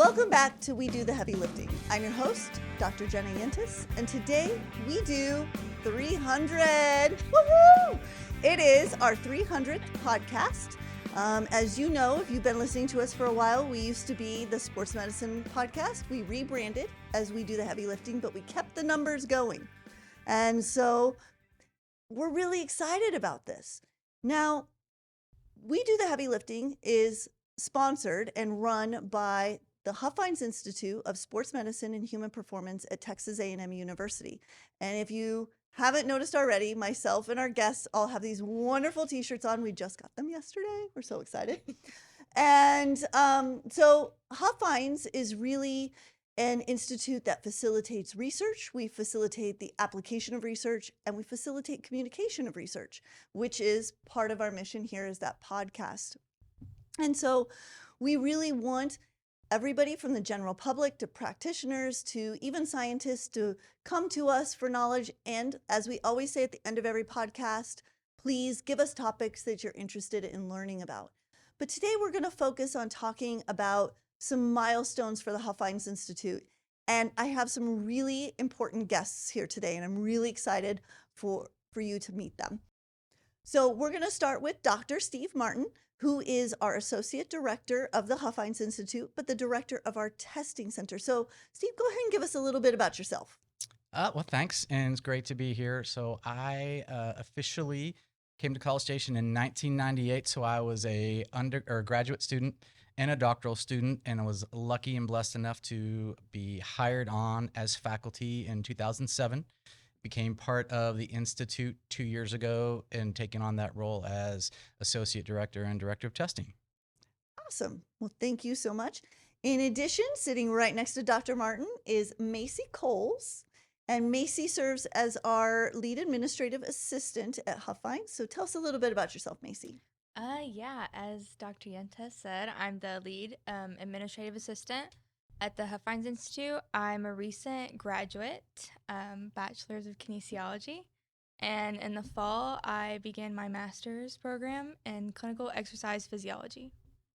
Welcome back to We Do the Heavy Lifting. I'm your host, Dr. Jenna Yentes, and today we do 300. Woohoo! It is our 300th podcast. As you know, if you've been listening to us for a while, we used to be the Sports Medicine Podcast. We rebranded as We Do the Heavy Lifting, but we kept the numbers going. And so we're really excited about this. Now, We Do the Heavy Lifting is sponsored and run by the Huffines Institute of Sports Medicine and Human Performance at Texas A&M University. And if you haven't noticed already, myself and our guests all have these wonderful t-shirts on. We just got them yesterday. We're so excited. And so Huffines is really an institute that facilitates research. We facilitate the application of research, and we facilitate communication of research, which is part of our mission here is that podcast. And so we really want everybody from the general public to practitioners to even scientists to come to us for knowledge. And as we always say at the end of every podcast, please give us topics that you're interested in learning about. But today we're going to focus on talking about some milestones for the Huffines Institute. And I have some really important guests here today, and I'm really excited for you to meet them. So we're going to start with Dr. Steve Martin, who is our Associate Director of the Huffines Institute, but the Director of our Testing Center. So Steve, go ahead and give us a little bit about yourself. Well, thanks, and it's great to be here. So I officially came to College Station in 1998, so I was a graduate student and a doctoral student, and I was lucky and blessed enough to be hired on as faculty in 2007. Became part of the Institute 2 years ago and taking on that role as Associate Director and Director of Testing. Awesome. Well, thank you so much. In addition, sitting right next to Dr. Martin is Macilynn Coles, and Macy serves as our lead administrative assistant at Huffines. So tell us a little bit about yourself, Macy. Yeah, as Dr. Yentes said, I'm the lead administrative assistant at the Huffines Institute. I'm a recent graduate, bachelor's of kinesiology, and in the fall, I began my master's program in clinical exercise physiology.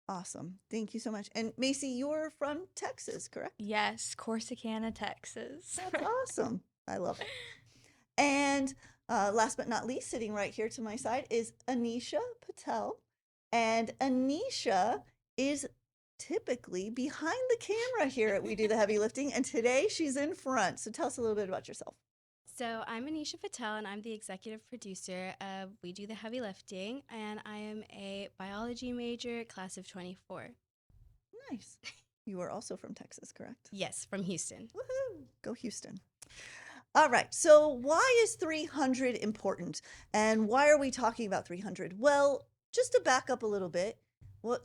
Awesome. Thank you so much. And Macy, you're from Texas, correct? Yes, Corsicana, Texas. That's awesome. I love it. And last but not least, sitting right here to my side is Anisha Patel. And Anisha is typically behind the camera here at We Do the Heavy Lifting, and today she's in front. So tell us a little bit about yourself. So I'm Anisha Patel, and I'm the executive producer of We Do the Heavy Lifting, and I am a biology major, class of 24. Nice. You are also from Texas, correct? Yes, from Houston. Woohoo! Go Houston. All right, so why is 300 important, and why are we talking about 300? Well, just to back up a little bit,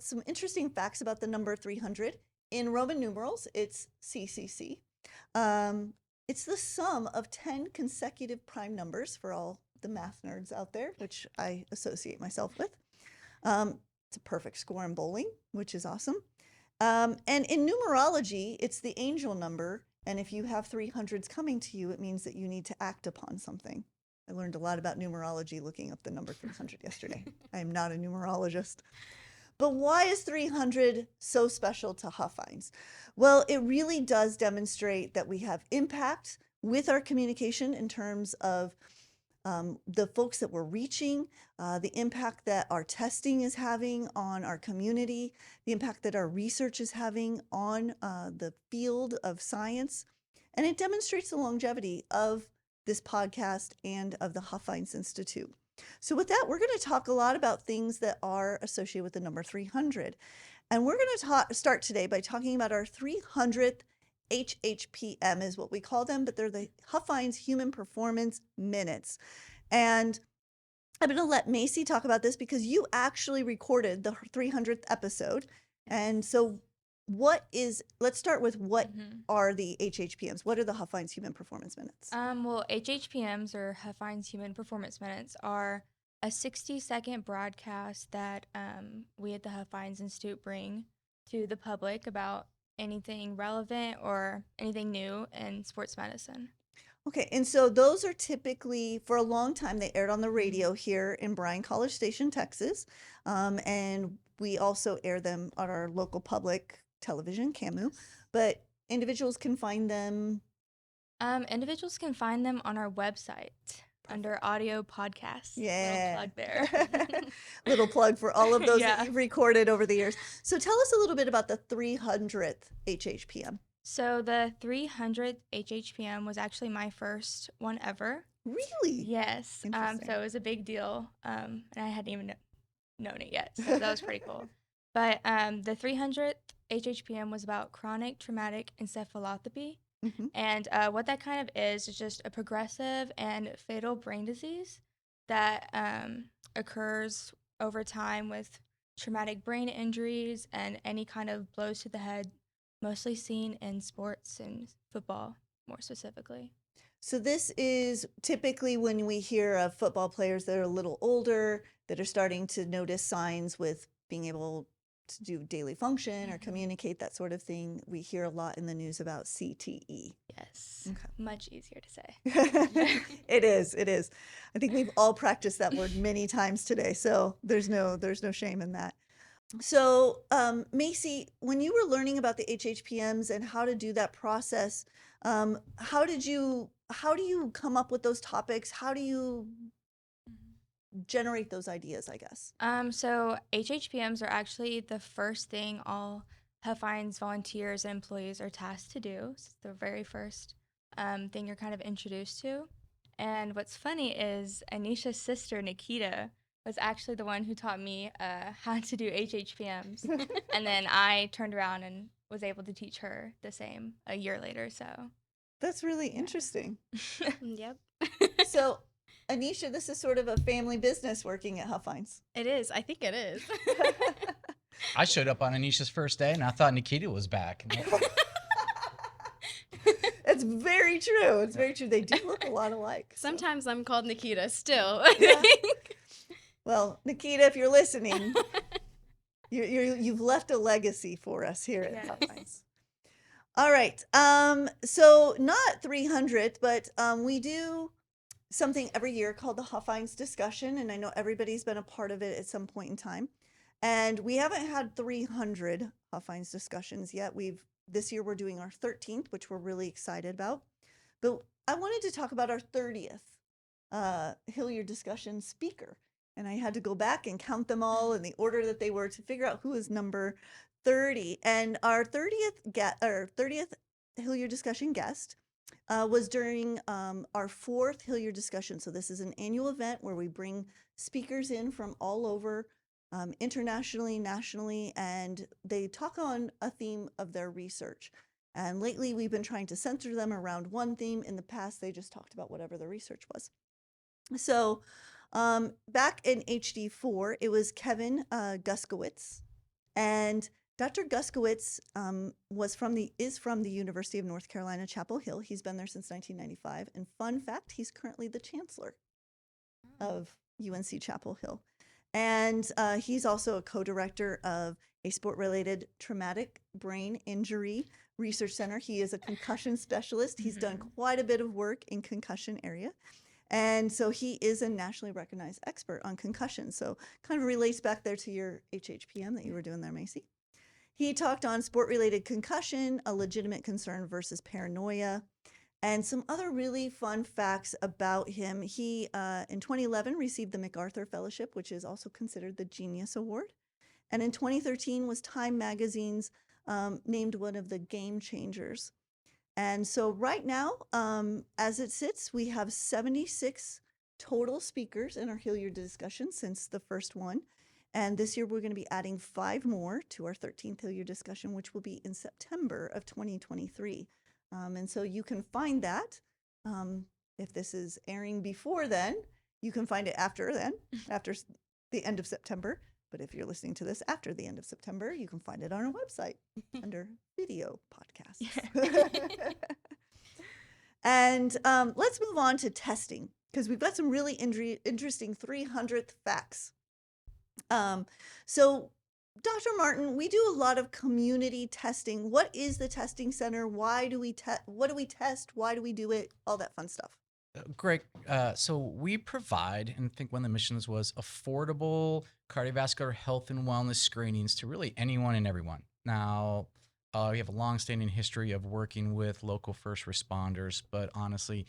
some interesting facts about the number 300. In Roman numerals, it's CCC. It's the sum of 10 consecutive prime numbers for all the math nerds out there, which I associate myself with. It's a perfect score in bowling, which is awesome. And in numerology, it's the angel number. And if you have 300s coming to you, it means that you need to act upon something. I learned a lot about numerology looking up the number 300 yesterday. I am not a numerologist. But why is 300 so special to Huffines? Well, it really does demonstrate that we have impact with our communication in terms of the folks that we're reaching, the impact that our testing is having on our community, the impact that our research is having on the field of science. And it demonstrates the longevity of this podcast and of the Huffines Institute. So with that, we're going to talk a lot about things that are associated with the number 300. And we're going to start today by talking about our 300th HHPM is what we call them, but they're the Huffines Human Performance Minutes. And I'm going to let Macy talk about this because you actually recorded the 300th episode. And so let's start with what are the HHPMs? What are the Huffines Human Performance Minutes? Well, HHPMs, or Huffines Human Performance Minutes, are a 60-second broadcast that we at the Huffines Institute bring to the public about anything relevant or anything new in sports medicine. Okay, and so those are typically, for a long time, they aired on the radio here in Bryan College Station, Texas, and we also air them on our local public television, CAMU, but individuals can find them. Individuals can find them on our website under audio podcasts. Yeah. Little plug there. Little plug for all of those that Yeah. you've recorded over the years. So tell us a little bit about the 300th HHPM. So the 300th HHPM was actually my first one ever. Really? Yes. Interesting. So it was a big deal, and I hadn't even known it yet, so that was pretty cool. But the 300th HHPM was about chronic traumatic encephalopathy, Mhm. and what that kind of is just a progressive and fatal brain disease that occurs over time with traumatic brain injuries and any kind of blows to the head, mostly seen in sports and football more specifically. So this is typically when we hear of football players that are a little older, that are starting to notice signs with being able to do daily function or Mhm. communicate, that sort of thing. We hear a lot in the news about CTE. Yes. Okay. Much easier to say. It is. It is. I think we've all practiced that word many times today, so there's no shame in that. So, Macy, when you were learning about the HHPMs and how to do that process, how do you come up with those topics? How do you generate those ideas, I guess? So HHPMs are actually the first thing all Huffines volunteers and employees are tasked to do. So it's the very first thing you're kind of introduced to. And what's funny is Anisha's sister, Nikita, was actually the one who taught me how to do HHPMs. And then I turned around and was able to teach her the same a year later. So, That's really interesting. Yep. So, Anisha, this is sort of a family business working at Huffines. It is. I think it is. I showed up on Anisha's first day and I thought Nikita was back. It's very true. It's very true. They do look a lot alike. so. Sometimes I'm called Nikita still. Yeah. Well, Nikita, if you're listening, you've left a legacy for us here at Yes. Huffines. All right. So not 300, but we do something every year called the Huffines discussion, and I know everybody's been a part of it at some point in time. And we haven't had 300 Huffines discussions yet. This year we're doing our 13th, which we're really excited about. But I wanted to talk about our 30th Hilliard discussion speaker. And I had to go back and count them all in the order that they were to figure out who is number 30. And our 30th Hilliard discussion guest was during our fourth Hilliard discussion. So this is an annual event where we bring speakers in from all over, internationally, nationally, and they talk on a theme of their research. And lately we've been trying to center them around one theme. In the past, they just talked about whatever the research was. So back in HD4, it was Kevin Guskowitz, and Dr. Guskowitz is from the University of North Carolina, Chapel Hill. He's been there since 1995, and fun fact, he's currently the chancellor of UNC Chapel Hill. And he's also a co-director of a sport-related traumatic brain injury research center. He is a concussion specialist. He's done quite a bit of work in concussion area. And so he is a nationally recognized expert on concussion. So kind of relates back there to your HHPM that you were doing there, Macy. He talked on sport-related concussion, a legitimate concern versus paranoia, and some other really fun facts about him. He, in 2011, received the MacArthur Fellowship, which is also considered the Genius Award. And in 2013 was Time Magazine's named one of the game changers. And so right now, as it sits, we have 76 total speakers in our Hilliard discussion since the first one. And this year we're going to be adding 5 more to our 13th Hilliard discussion, which will be in September of 2023. And so you can find that. If this is airing before then, you can find it after the end of September. But if you're listening to this after the end of September, you can find it on our website under video podcasts. And let's move on to testing, because we've got some really interesting 300th facts. So, Dr. Martin, we do a lot of community testing. What is the testing center? Why do we what do we test? Why do we do it? All that fun stuff. Great. So we provide, and I think one of the missions was affordable cardiovascular health and wellness screenings to really anyone and everyone. Now, We have a long-standing history of working with local first responders, but honestly,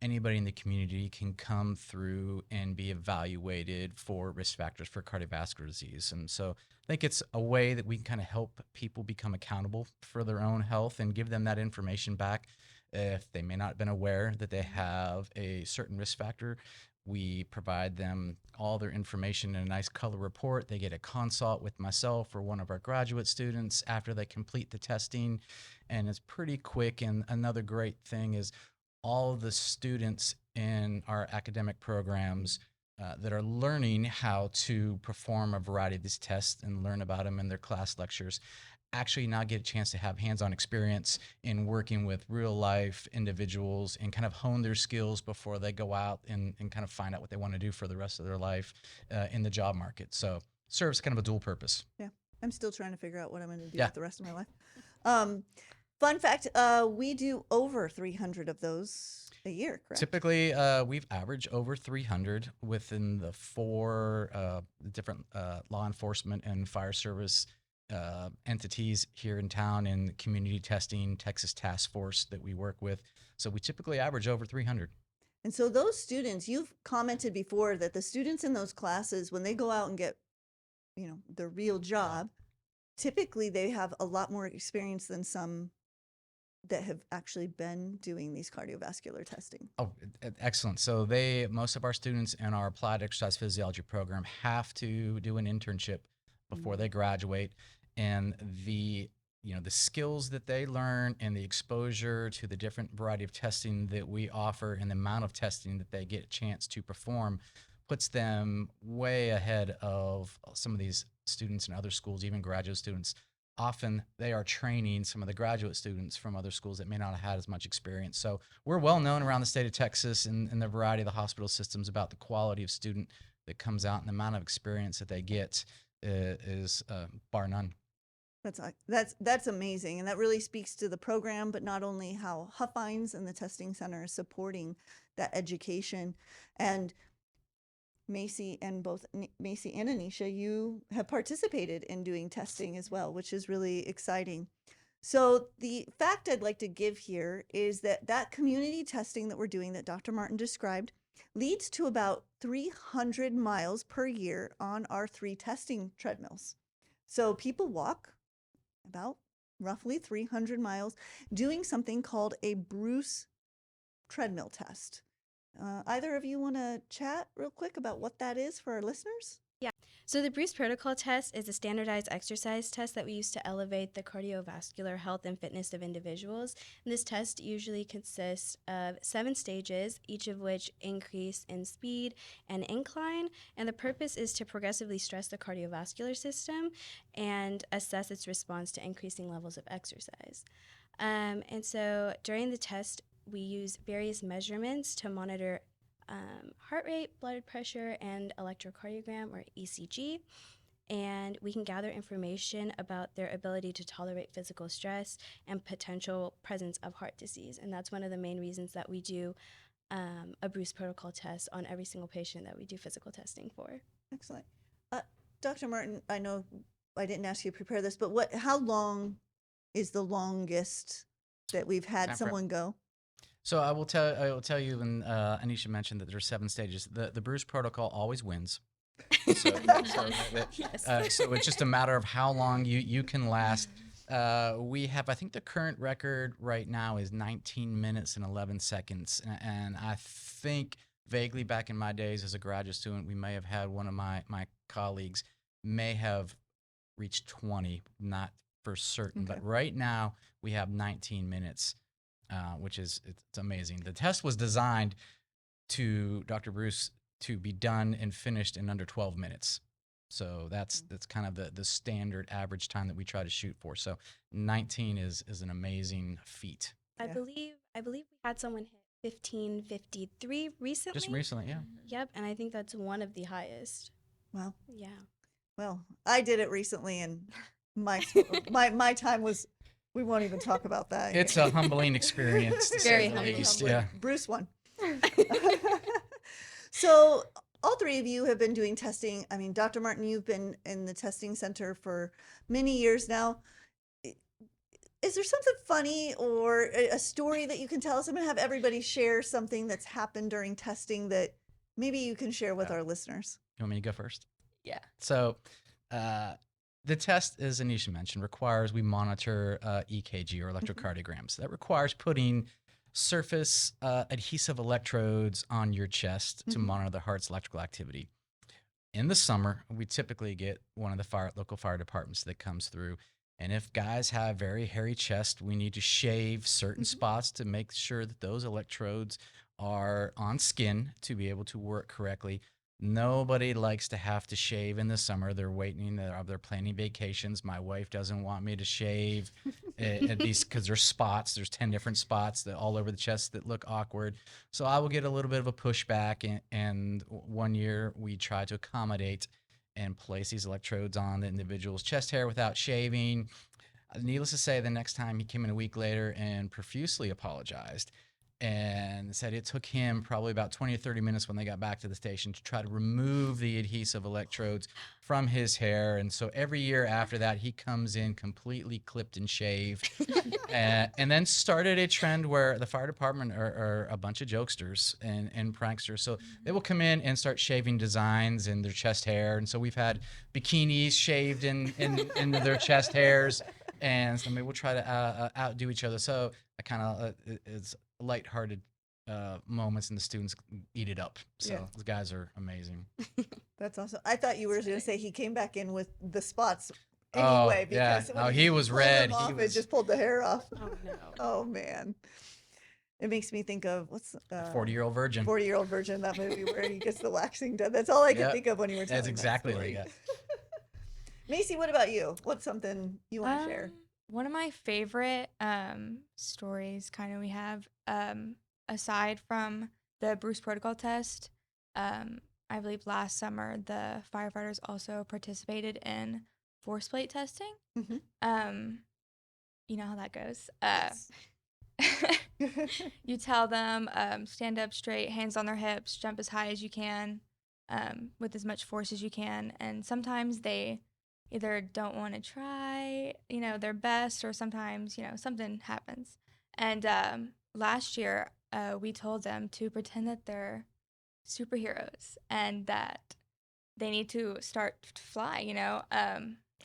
anybody in the community can come through and be evaluated for risk factors for cardiovascular disease. And so I think it's a way that we can kind of help people become accountable for their own health and give them that information back if they may not have been aware that they have a certain risk factor. We provide them all their information in a nice color report. They get a consult with myself or one of our graduate students after they complete the testing, and it's pretty quick. And another great thing is all the students in our academic programs that are learning how to perform a variety of these tests and learn about them in their class lectures actually now get a chance to have hands-on experience in working with real life individuals and kind of hone their skills before they go out and kind of find out what they want to do for the rest of their life in the job market. So serves kind of a dual purpose. Yeah. I'm still trying to figure out what I'm going to do Yeah. with the rest of my life. Fun fact, we do over 300 of those a year, correct? Typically, we've averaged over 300 within the four different law enforcement and fire service entities here in town and community testing, Texas task force that we work with. So we typically average over 300. And so those students, you've commented before that the students in those classes, when they go out and get, the real job, typically they have a lot more experience than some that have actually been doing these cardiovascular testing. Oh, excellent. So most of our students in our applied exercise physiology program have to do an internship before they graduate. And the skills that they learn and the exposure to the different variety of testing that we offer and the amount of testing that they get a chance to perform puts them way ahead of some of these students in other schools, even graduate students. Often they are training some of the graduate students from other schools that may not have had as much experience. So we're well known around the state of Texas and the variety of the hospital systems about the quality of student that comes out and the amount of experience that they get is bar none. That's amazing, and that really speaks to the program, but not only how Huffines and the testing center is supporting that education. And Macy and Anisha, you have participated in doing testing as well, which is really exciting. So the fact I'd like to give here is that community testing that we're doing that Dr. Martin described leads to about 300 miles per year on our 3 testing treadmills. So people walk about roughly 300 miles doing something called a Bruce treadmill test. Either of you want to chat real quick about what that is for our listeners? Yeah. So the Bruce Protocol test is a standardized exercise test that we use to elevate the cardiovascular health and fitness of individuals. And this test usually consists of 7 stages, each of which increase in speed and incline. And the purpose is to progressively stress the cardiovascular system and assess its response to increasing levels of exercise. And so during the test, we use various measurements to monitor heart rate, blood pressure, and electrocardiogram, or ECG. And we can gather information about their ability to tolerate physical stress and potential presence of heart disease. And that's one of the main reasons that we do a Bruce Protocol test on every single patient that we do physical testing for. Excellent. Dr. Martin, I know I didn't ask you to prepare this, but how long is the longest that we've had someone go? So I will tell you, and Anisha mentioned that there's 7 stages. The Bruce Protocol always wins. So it's just a matter of how long you can last. We have, I think the current record right now is 19 minutes and 11 seconds. And I think vaguely back in my days as a graduate student, we may have had one of my colleagues may have reached 20, not for certain. Okay. But right now we have 19 minutes. Which it's amazing. The test was designed to Dr. Bruce to be done and finished in under 12 minutes. So that's kind of the standard average time that we try to shoot for. So 19 is an amazing feat. I believe we had someone hit 15:53 recently. Just recently, yeah. Yep, and I think that's one of the highest. Wow. Yeah. Well, I did it recently, and my time was. We won't even talk about that. It's a humbling experience, to Very say the humbling. least. Yeah. Bruce won. So all 3 of you have been doing testing. I mean, Dr. Martin, you've been in the testing center for many years now. is there something funny or a story that you can tell us? I'm going to have everybody share something that's happened during testing that maybe you can share with our listeners. You want me to go first? Yeah. So, the test, as Anisha mentioned, requires we monitor EKG or electrocardiograms. That requires putting surface adhesive electrodes on your chest to monitor the heart's electrical activity. In the summer, we typically get one of the local fire departments that comes through. And if guys have very hairy chest, we need to shave certain spots to make sure that those electrodes are on skin to be able to work correctly. Nobody likes to have to shave in the summer. They're waiting, they're planning vacations. My wife doesn't want me to shave at these because there's spots. There's 10 different spots that all over the chest that look awkward. So I will get a little bit of a pushback. And one year we tried to accommodate and place these electrodes on the individual's chest hair without shaving. Needless to say, the next time he came in a week later and profusely apologized and said it took him probably about 20 or 30 minutes when they got back to the station to try to remove the adhesive electrodes from his hair. And so every year after that, he comes in completely clipped and shaved. And then started a trend where the fire department are a bunch of jokesters and pranksters. So they will come in and start shaving designs in their chest hair. And so we've had bikinis shaved in their chest hairs. And so maybe we'll try to outdo each other. So I kind of, it's lighthearted moments, and the students eat it up. So the guys are amazing. That's awesome. I thought you were going to say he came back in with the spots anyway. Because he was red. It just pulled the hair off. Oh no. Oh man. It makes me think of what's 40-Year-Old Virgin. 40-Year-Old Virgin, that movie where he gets the waxing done. That's all I could think of when you were telling That's exactly like that. Macy, what about you? What's something you want to share? One of my favorite stories kind of we have, aside from the Bruce Protocol test, I believe last summer the firefighters also participated in force plate testing. You know how that goes. You tell them, stand up straight, hands on their hips, jump as high as you can, with as much force as you can. And sometimes they either don't want to try, their best, or sometimes, something happens. And last year, we told them to pretend that they're superheroes and that they need to start to fly,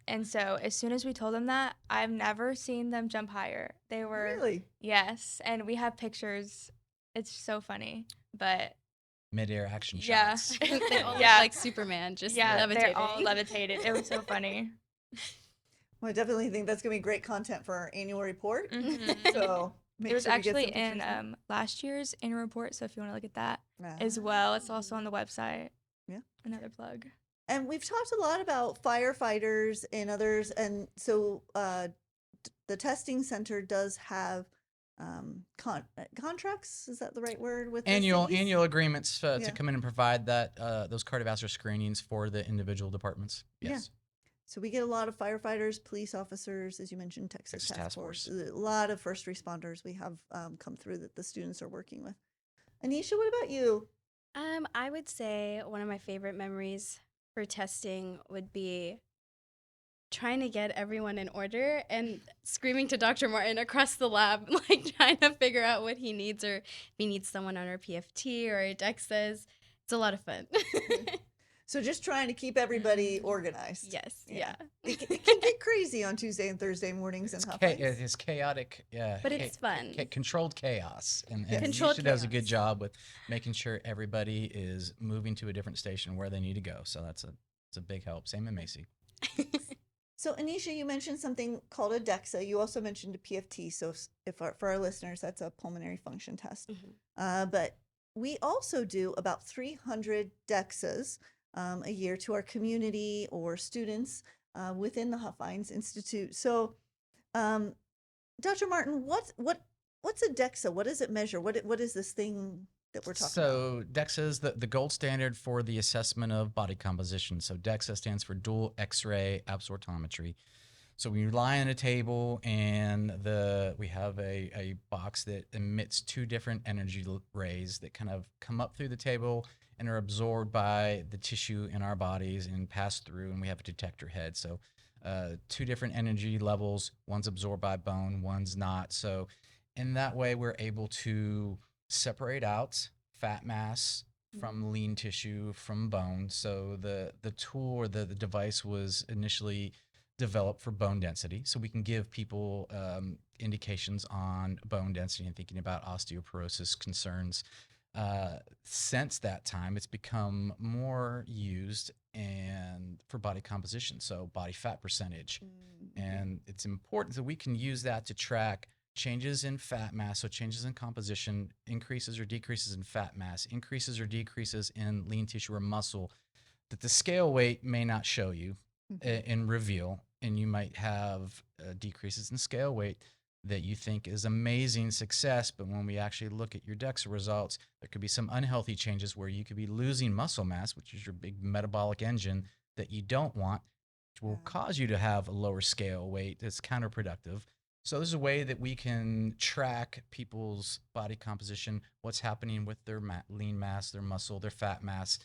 And so as soon as we told them that, I've never seen them jump higher. They were... Really? Yes. And we have pictures. It's so funny. But... Mid-air action shots. They all look like Superman, just levitating. They're all levitated. It was so funny. Well, I definitely think that's going to be great content for our annual report. So it was actually in last year's annual report, so if you want to look at that as well, it's also on the website. Yeah. Another plug. And we've talked a lot about firefighters and others, and so the testing center does have contracts. Is that the right word? With annual agreements to come in and provide that those cardiovascular screenings for the individual departments. Yes. Yeah. So we get a lot of firefighters, police officers, as you mentioned, Texas Task Force. A lot of first responders we have come through that the students are working with. Anisha, what about you? I would say one of my favorite memories for testing would be trying to get everyone in order and screaming to Dr. Martin across the lab, like trying to figure out what he needs, or if he needs someone on our PFT or our DEXAs. It's a lot of fun. So just trying to keep everybody organized. Yes, yeah. It can get crazy on Tuesday and Thursday mornings in Huffines. It's chaotic. Yeah, but it's fun. Controlled chaos. And Controlled Anisha does a good job with making sure everybody is moving to a different station where they need to go. So it's a big help. Same in Macy. So Anisha, you mentioned something called a DEXA. You also mentioned a PFT. So for our listeners, that's a pulmonary function test. But we also do about 300 DEXAs a year to our community or students within the Huffines Institute. So, Dr. Martin, what's a DEXA? What does it measure? What is this thing that we're talking about? So DEXA is the gold standard for the assessment of body composition. So DEXA stands for dual X-ray absorptiometry. So we lie on a table and we have a box that emits two different energy rays that kind of come up through the table and are absorbed by the tissue in our bodies and pass through, and we have a detector head. So two different energy levels. One's absorbed by bone, one's not. So in that way, we're able to separate out fat mass from lean tissue from bone. So the tool or the device was initially developed for bone density. So we can give people indications on bone density and thinking about osteoporosis concerns. Since that time, it's become more used and for body composition, so body fat percentage. And it's important that we can use that to track changes in fat mass, so changes in composition, increases or decreases in fat mass, increases or decreases in lean tissue or muscle that the scale weight may not show you and reveal. And you might have decreases in scale weight that you think is amazing success, but when we actually look at your DEXA results, there could be some unhealthy changes where you could be losing muscle mass, which is your big metabolic engine that you don't want, which will cause you to have a lower scale weight. It's counterproductive. So there's a way that we can track people's body composition, what's happening with their lean mass, their muscle, their fat mass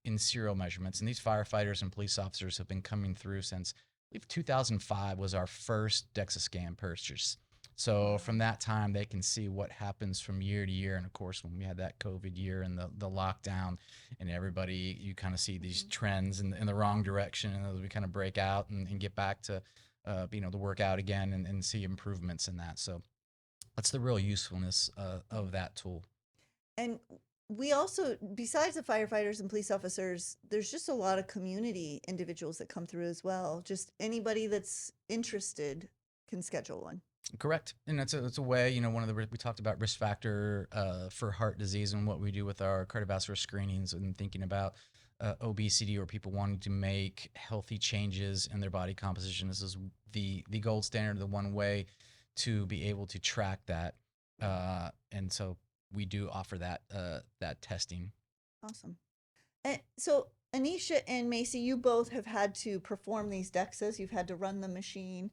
in serial measurements. And these firefighters and police officers have been coming through since, I believe 2005 was our first DEXA scan purchase. So from that time, they can see what happens from year to year. And of course, when we had that COVID year and the lockdown and everybody, you kind of see these trends in the wrong direction. And as we kind of break out and get back to, the workout again and see improvements in that. So that's the real usefulness of that tool. And we also, besides the firefighters and police officers, there's just a lot of community individuals that come through as well. Just anybody that's interested can schedule one. Correct. And it's a way, we talked about risk factor for heart disease and what we do with our cardiovascular screenings and thinking about obesity or people wanting to make healthy changes in their body composition. This is the gold standard, the one way to be able to track that. And so we do offer that testing. Awesome. And so Anisha and Macy, you both have had to perform these DEXAs. You've had to run the machine.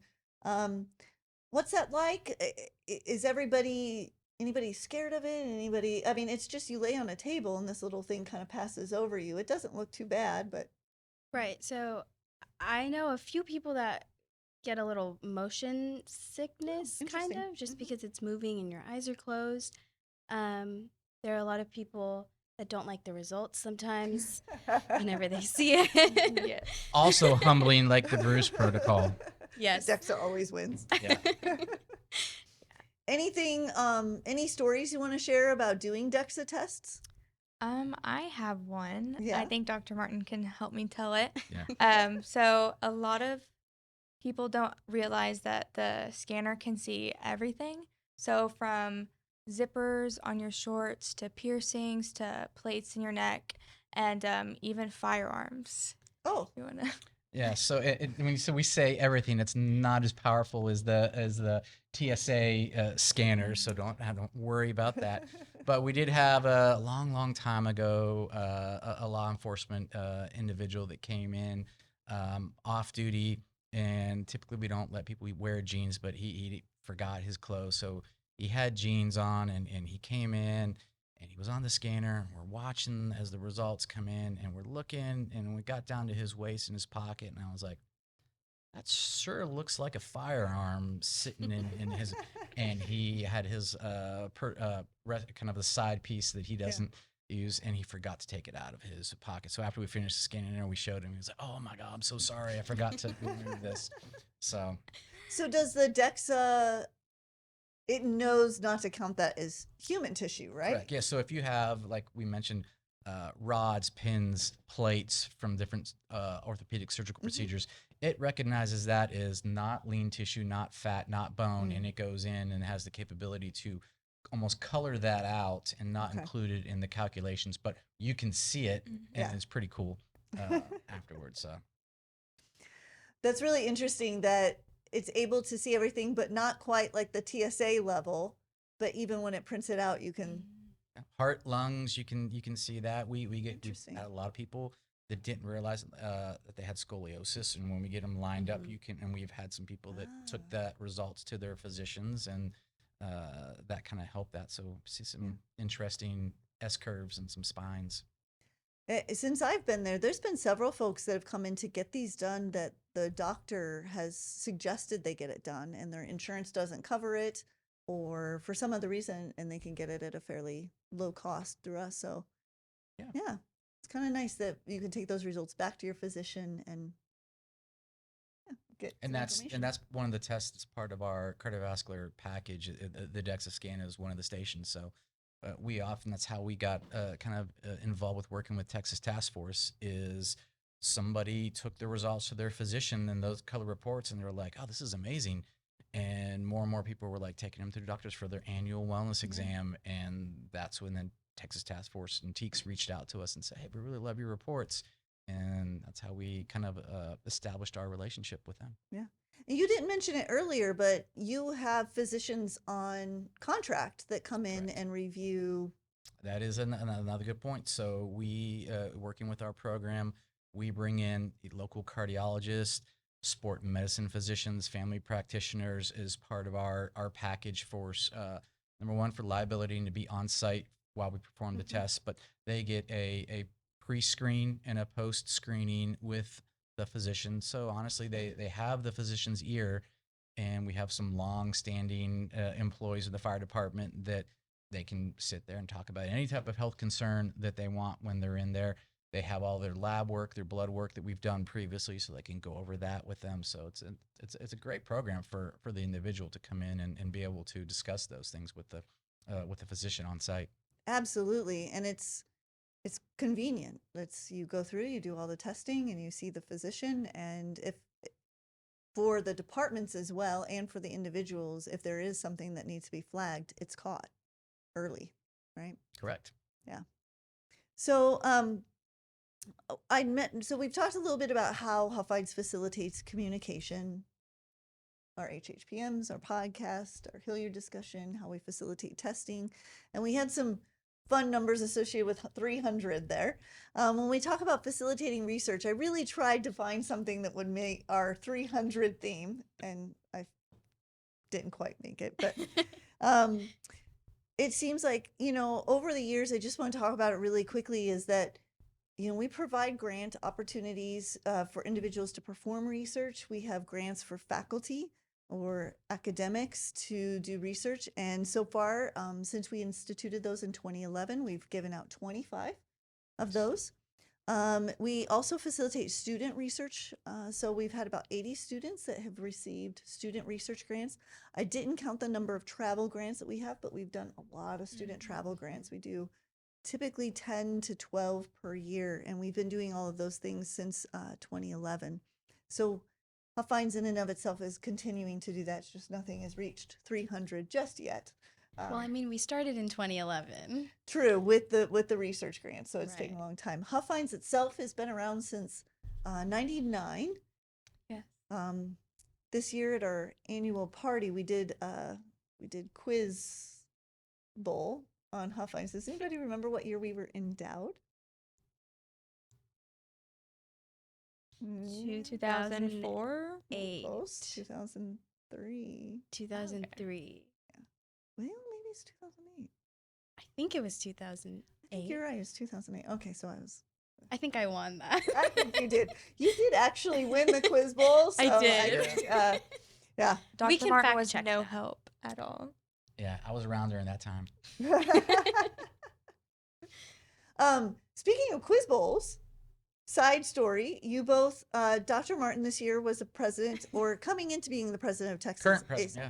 What's that like? Is anybody scared of it? I mean, it's just you lay on a table and this little thing kind of passes over you. It doesn't look too bad, but. Right. So I know a few people that get a little motion sickness, kind of, just because it's moving and your eyes are closed. There are a lot of people that don't like the results sometimes whenever they see it. Yes. Also humbling, like the Bruce protocol. Yes. DEXA always wins. Yeah. Any stories you want to share about doing DEXA tests? I have one. Yeah. I think Dr. Martin can help me tell it. Yeah. So a lot of people don't realize that the scanner can see everything. So from zippers on your shorts to piercings to plates in your neck and even firearms. Oh. You wanna? Yeah, so when we say everything, it's not as powerful as the TSA scanner, so don't worry about that. But we did have a long time ago a law enforcement individual that came in off duty, and typically we don't let people wear jeans, but he forgot his clothes, so he had jeans on, and he came in. And he was on the scanner, and we're watching as the results come in, and we're looking, and we got down to his waist in his pocket, and I was like, that sure looks like a firearm sitting in his, and he had his kind of the side piece that he doesn't use, and he forgot to take it out of his pocket. So after we finished the scanning, and we showed him, he was like, oh my God, I'm so sorry, I forgot to remove this. So does the DEXA, it knows not to count that as human tissue, right? Correct. Yeah. So if you have, like we mentioned, rods, pins, plates from different orthopedic surgical procedures, it recognizes that as not lean tissue, not fat, not bone, and it goes in and has the capability to almost color that out and not include it in the calculations, but you can see it, and it's pretty cool afterwards. So that's really interesting that it's able to see everything, but not quite like the TSA level. But even when it prints it out, you can. Heart, lungs, you can see that. We've had a lot of people that didn't realize that they had scoliosis, and when we get them lined up, and we've had some people that took that results to their physicians, and that kind of helped that. So see some interesting S curves and some spines. Since I've been there, there's been several folks that have come in to get these done that the doctor has suggested they get it done and their insurance doesn't cover it or for some other reason, and they can get it at a fairly low cost through us. So, yeah, it's kind of nice that you can take those results back to your physician and get And some that's information. one of the tests that's part of our cardiovascular package. The DEXA scan is one of the stations. So we often, that's how we got involved with working with Texas Task Force, is somebody took the results to their physician and those color reports, and they were like, "Oh, this is amazing." And more people were like taking them to the doctors for their annual wellness exam, and that's when then Texas Task Force and TEEX reached out to us and said, "Hey, we really love your reports." And that's how we kind of established our relationship with them. Yeah. And you didn't mention it earlier, but you have physicians on contract that come in Correct. and review. That is another good point. So we, working with our program, we bring in local cardiologists, sport medicine physicians, family practitioners as part of our package for number one, for liability and to be on site while we perform the test, but they get a pre-screen and a post-screening with the physician. So honestly, they have the physician's ear, and we have some long-standing employees of the fire department that they can sit there and talk about any type of health concern that they want when they're in there. They have all their lab work, their blood work that we've done previously, so they can go over that with them. So it's a great program for the individual to come in and be able to discuss those things with the physician on site. Absolutely. And it's convenient. You go through, you do all the testing and you see the physician. And if for the departments as well, and for the individuals, if there is something that needs to be flagged, it's caught early, right? Correct. Yeah. So, so we've talked a little bit about how Huffines facilitates communication, our HHPMs, our podcast, our Hilliard discussion, how we facilitate testing. And we had some fun numbers associated with 300 there. When we talk about facilitating research, I really tried to find something that would make our 300 theme, and I didn't quite make it, but it seems like, over the years, I just want to talk about it really quickly, is that we provide grant opportunities for individuals to perform research. We have grants for faculty or academics to do research. And so far, since we instituted those in 2011, we've given out 25 of those. We also facilitate student research. So we've had about 80 students that have received student research grants. I didn't count the number of travel grants that we have, but we've done a lot of student travel grants. We do typically 10 to 12 per year, and we've been doing all of those things since 2011. So Huffines in and of itself is continuing to do that. It's just nothing has reached 300 just yet. Well, I mean, we started in 2011. True, with the research grant, so it's Right. taken a long time. Huffines itself has been around since 99. Yes. This year at our annual party, we did quiz bowl on Huffines. Does anybody remember what year we were endowed? 2004. Close. 2003. 2003. Well, maybe it's 2008. I think it was 2008. I think you're right. It's 2008. Okay, so I think I won that. I think you did. You did actually win the quiz bowl. So I did. Yeah. Dr. can Martin fact was check no that. help at all. Yeah, I was around during that time. Speaking of quiz bowls, side story, you both, Dr. Martin this year was the president, or coming into being the president of Texas.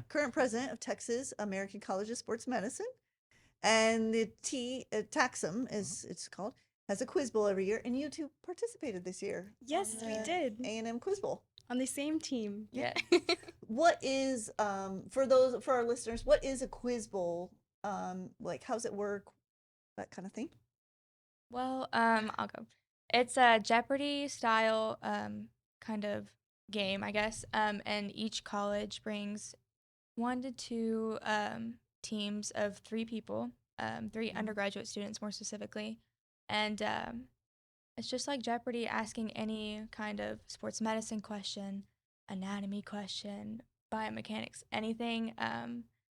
Current president of Texas American College of Sports Medicine. And the TAXM, as it's called, has a quiz bowl every year, and you two participated this year. Yes, we did. A&M Quiz Bowl. On the same team. Yeah. What is, for our listeners, what is a quiz bowl? Like, how's it work? That kind of thing. Well, I'll go. It's a Jeopardy style kind of game, I guess. And each college brings 1 to 2 teams of 3 people, 3 undergraduate students more specifically. And it's just like Jeopardy, asking any kind of sports medicine question, anatomy question, biomechanics, anything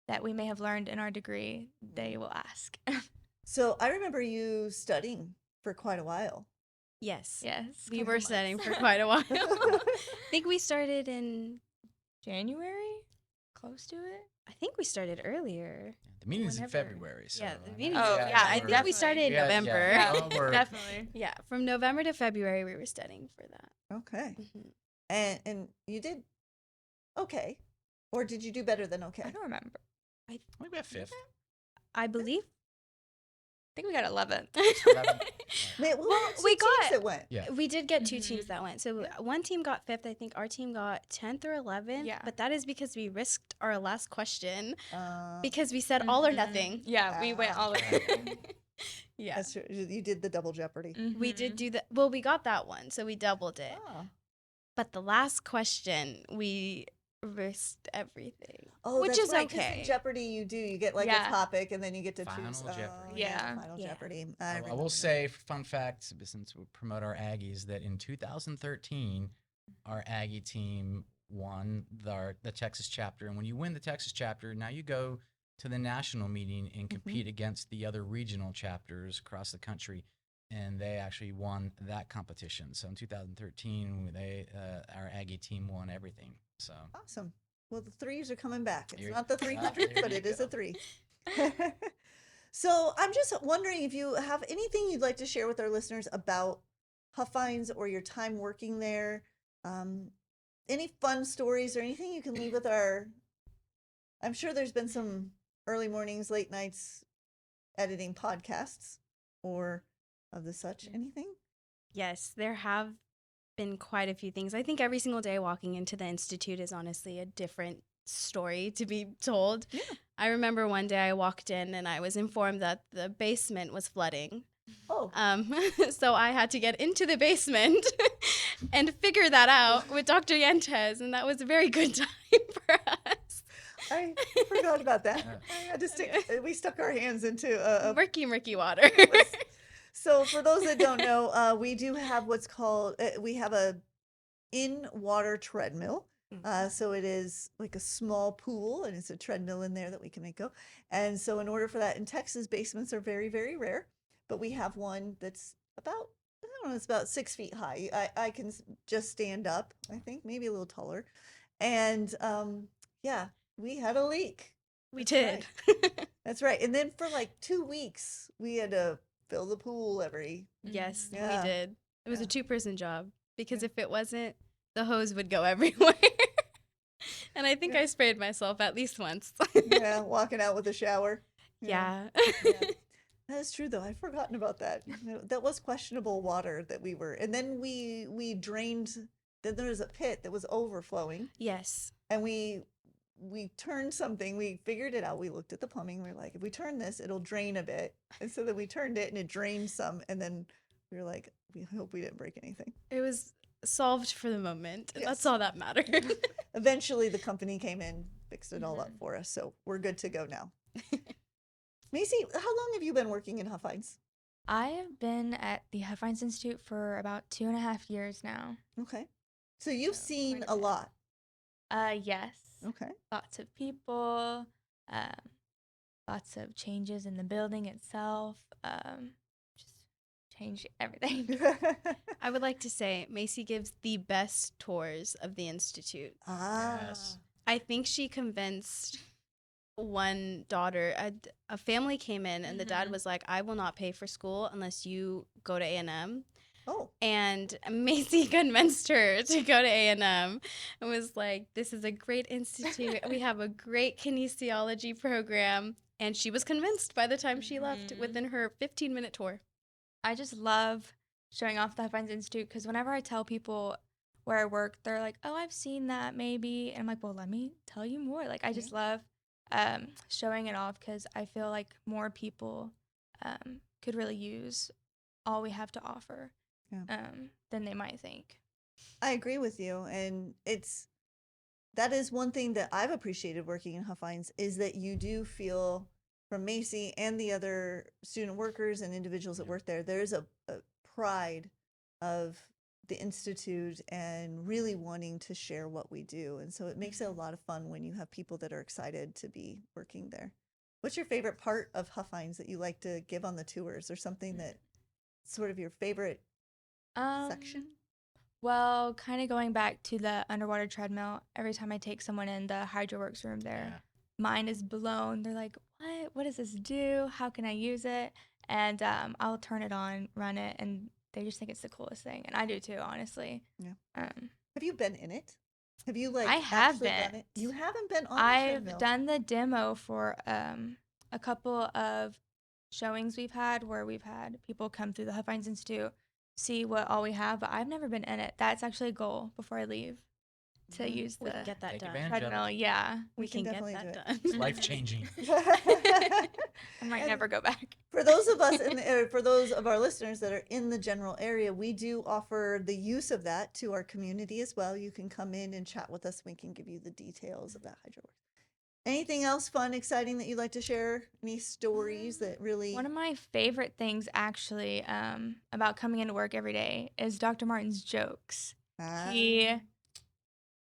that we may have learned in our degree, they will ask. So I remember you studying for quite a while Yes. Yes. We couple were months. studying for quite a while. I think we started in, January? Close to it? I think we started earlier. The meeting's in Whenever- February. So yeah, the I know meeting's you Oh, guys yeah, I were- think we started in Yeah, yeah. November. Yeah, Oh, we're- definitely. Yeah, from November to February, we were studying for that. Okay. Mhm. And you did okay. Or did you do better than I okay? don't remember. I think we have fifth. I believe. I think we got 11th. 11th. Well, Well, two we teams got- that went. Yeah. We did get two Mhm. teams that went. So Yeah. one team got 5th. I think our team got 10th or 11th. Yeah. But that is because we risked our last question Uh, because we said all or Mhm. nothing. Yeah, we went all Ah. over. Yeah. That's true. You did the double jeopardy. We did do that. Well, we got that one, so we doubled it. Ah. But the last question, we risked everything. Oh, Which that's is right, 'cause okay. in Jeopardy, you do. You get like Yeah. a topic, and then you get to Final choose. Jeopardy. Yeah. Final Yeah. Jeopardy. I remember will that. say, fun fact, since we promote our Aggies, that in 2013, our Aggie team won the Texas chapter. And when you win the Texas chapter, now you go to the national meeting and compete against the other regional chapters across the country. And they actually won that competition. So in 2013, our Aggie team won everything. So Awesome. Well, the threes are coming back. It's Here- not the 300, there but you it is a go. 3. So I'm just wondering if you have anything you'd like to share with our listeners about Huffines or your time working there. Any fun stories or anything you can leave with our. I'm sure there's been some early mornings, late nights editing podcasts or of the such. Anything? Yes, there have been quite a few things. I think every single day walking into the Institute is honestly a different story to be told. Yeah. I remember one day I walked in and I was informed that the basement was flooding. Oh, So I had to get into the basement and figure that out with Dr. Yentes, and that was a very good time for us. I forgot about that. Yeah. I had to we stuck our hands into a Murky water. So for those that don't know, we do have what's called, we have a in-water treadmill. So it is like a small pool and it's a treadmill in there that we can make go. And so in order for that, in Texas, basements are very, very rare, but we have one that's about, I don't know, it's about 6 feet high. I can just stand up, I think, maybe a little taller. And yeah, we had a leak. We That's did. That's right. And then for like 2 weeks, we had to fill the pool every. Yes, Yeah. we did. It was Yeah. a 2-person job because Yeah. if it wasn't, the hose would go everywhere. And I think Yeah. I sprayed myself at least once. Yeah, walking out with a shower. Yeah. That is true, though. I'd forgotten about that. That was questionable water that we were. And then we drained. Then there was a pit that was overflowing, Yes. and we turned something. We figured it out. We looked at the plumbing. We were like, if we turn this, it'll drain a bit. And so then we turned it, and it drained some. And then we were like, we hope we didn't break anything. It was solved for the moment. Yes. That's all that mattered. Eventually, the company came in, fixed it all up for us, so we're good to go now. Macy, how long have you been working in Huffines? I have been at the Huffines Institute for about 2.5 years now. Okay, so you've So, seen quite a a bit. lot. Yes. Okay, Lots of people, lots of changes in the building itself. Just changed everything. I would like to say Macy gives the best tours of the Institute. Yes. I think she convinced one daughter, a family came in and the dad Mhm. was like, I will not pay for school unless you go to A&M. Oh, And Macy convinced her to go to A&M and was like, this is a great institute. We have a great kinesiology program. And she was convinced by the time she left Mhm. within her 15-minute tour. I just love showing off the Huffines Institute because whenever I tell people where I work, they're like, oh, I've seen that maybe. And I'm like, well, let me tell you more. Like, I just love showing it off because I feel like more people could really use all we have to offer than they might think. I agree with you, and that is one thing that I've appreciated working in Huffines is that you do feel from Macy and the other student workers and individuals that work there, there's a pride of the Institute and really wanting to share what we do. And so it makes it a lot of fun when you have people that are excited to be working there. What's your favorite part of Huffines that you like to give on the tours, or something that sort of your favorite section? Well, kind of going back to the underwater treadmill, every time I take someone in the HydroWorks room, their mind is blown. They're like, what? What does this do? How can I use it? And I'll turn it on, run it, and they just think it's the coolest thing. And I do too, honestly. Yeah. Um, Have you been in it? Have you like I have actually done been. it? You haven't been on the I've treadmill. done the demo for a couple of showings we've had where we've had people come through the Huffines Institute, see what all we have, but I've never been in it. That's actually a goal before I leave to use We the can get that Take done. advantage of it. treadmill. Yeah. We can get definitely that do done. It's life-changing. I might And never go back. For those of us for those of our listeners that are in the general area, we do offer the use of that to our community as well. You can come in and chat with us. We can give you the details about HydroWorks. Anything else fun, exciting that you'd like to share? Any stories that really? One of my favorite things, actually, about coming into work every day is Dr. Martin's jokes. He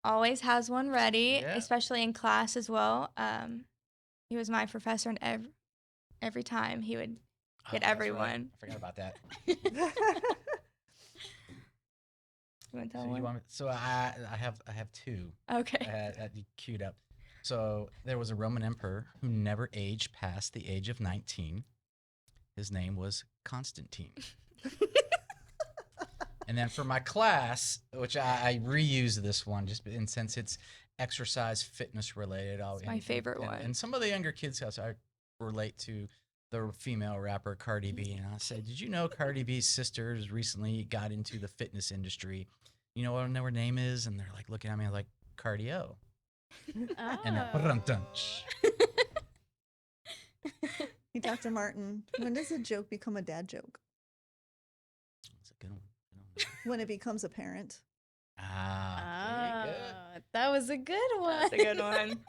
always has one ready, Yeah. especially in class as well. He was my professor, and every time he would get That's right. everyone. I forgot about that. You want to tell So, one? I have two. Okay. I had queued up. So there was a Roman emperor who never aged past the age of 19. His name was Constantine. And then for my class, which I reuse this one since it's exercise fitness related. It's my favorite one. And some of the younger kids, I relate to the female rapper Cardi B. And I said, did you know Cardi B's sisters recently got into the fitness industry? You know what her name is? And they're like looking at me like, Cardio. And then, Hey, Dr. Martin, when does a joke become a dad joke? That's a good one. When it becomes a parent. Very good. That was a good one. That's a good one.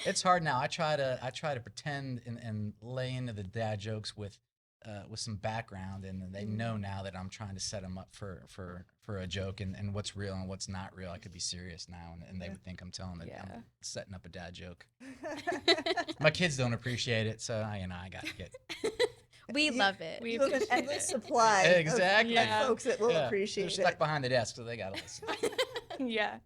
It's hard now. I try to pretend and lay into the dad jokes with some background, and they know now that I'm trying to set them up for a joke and what's real and what's not real. I could be serious now, and they would think I'm telling it. Yeah. I'm setting up a dad joke. My kids don't appreciate it, so I got to get. We love it. We You have an appreciate endless it. supply Exactly. of folks that will Yeah. appreciate They're stuck it. behind the desk, so they got to listen. Yeah.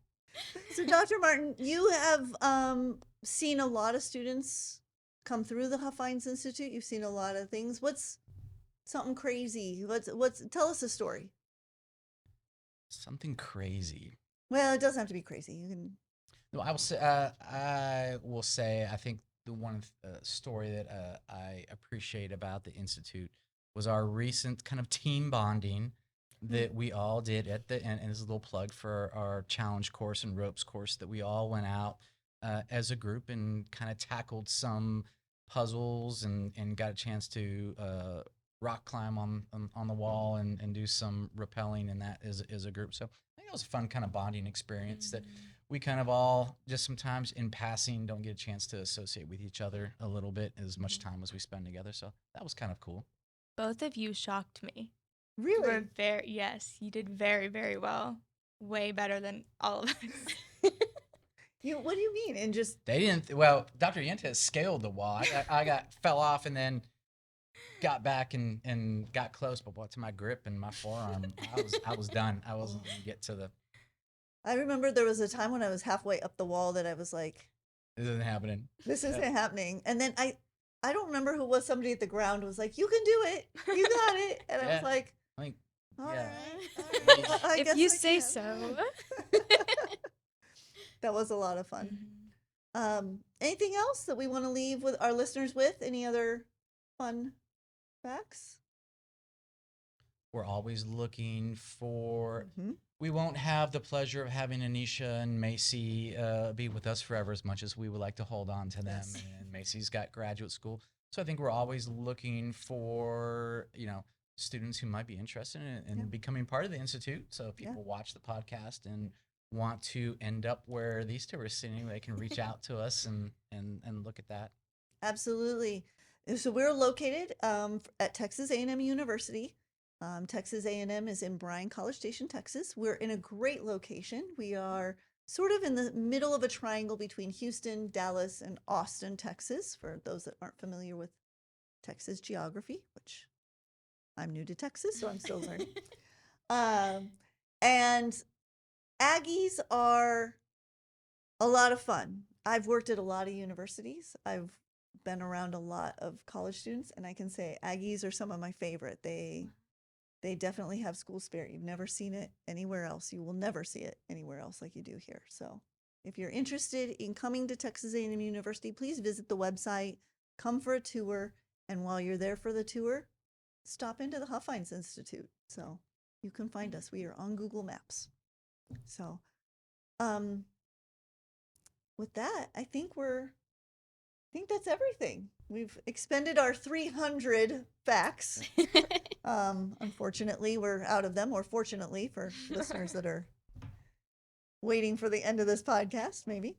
So, Dr. Martin, you have seen a lot of students come through the Huffines Institute. You've seen a lot of things. What's something crazy? Tell us a story. Something crazy. Well, it doesn't have to be crazy. You can. No, I will say. I think the one story that I appreciate about the institute was our recent kind of team bonding that we all did at the end. And this is a little plug for our challenge course and ropes course that we all went out as a group and kind of tackled some puzzles and got a chance to rock climb on the wall and do some rappelling and that as a group. So I think it was a fun kind of bonding experience that we kind of all just sometimes in passing don't get a chance to associate with each other a little bit as much time as we spend together. So that was kind of cool. Both of you shocked me. Really? Yes, you did very, very well. Way better than all of us. What do you mean? And just They didn't. Well, Dr. Yentes scaled the wall. I fell off and then got back and got close, but to my grip and my forearm, I was done. I wasn't gonna get to the. I remember there was a time when I was halfway up the wall that I was like, This isn't happening. this isn't happening. And then I don't remember who was, somebody at the ground was like, you can do it. You got it. And I was Yeah. like, I think. all Yeah. right. I guess If you I say can." so. That was a lot of fun. Anything else that we want to leave with our listeners with? Any other fun facts? We're always looking for. Mhm. We won't have the pleasure of having Anisha and Macy be with us forever as much as we would like to hold on to them. Yes. And Macy's got graduate school. So I think we're always looking for, students who might be interested in Yeah. becoming part of the Institute. So if people watch the podcast and want to end up where these two are sitting, they can reach out to us and look at that. Absolutely. So we're located at Texas A&M University. Texas A&M is in Bryan, College Station, Texas. We're in a great location. We are sort of in the middle of a triangle between Houston, Dallas, and Austin, Texas, for those that aren't familiar with Texas geography, which I'm new to Texas, so I'm still learning. And Aggies are a lot of fun. I've worked at a lot of universities. I've been around a lot of college students, and I can say Aggies are some of my favorite. They definitely have school spirit. You've never seen it anywhere else. You will never see it anywhere else like you do here. So if you're interested in coming to Texas A&M University, please visit the website, come for a tour, and while you're there for the tour, stop into the Huffines Institute. So you can find us. We are on Google Maps. So with that, I think that's everything. We've expended our 300 facts. Unfortunately, we're out of them, or fortunately for listeners that are waiting for the end of this podcast, maybe.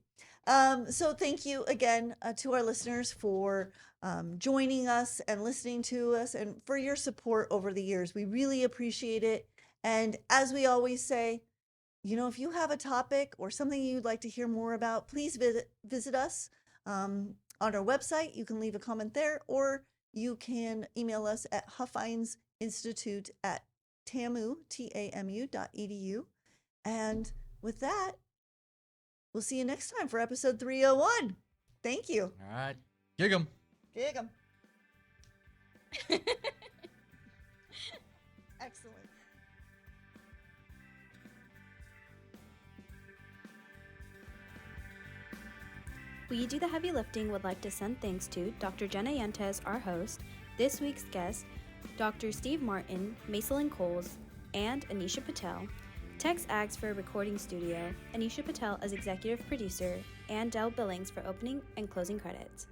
So thank you again to our listeners for joining us and listening to us, and for your support over the years. We really appreciate it. And as we always say, if you have a topic or something you'd like to hear more about, please visit us on our website. You can leave a comment there, or you can email us at huffinesinstitute@tamu.edu. And with that, we'll see you next time for episode 301. Thank you. All right. Gig 'em. Gig 'em. Excellent. We Do the Heavy Lifting would like to send thanks to Dr. Jenna Yentes, our host, this week's guest, Dr. Steve Martin, Macilynn Coles, and Anisha Patel, Tex Aggs for recording studio, Anisha Patel as executive producer, and Dell Billings for opening and closing credits.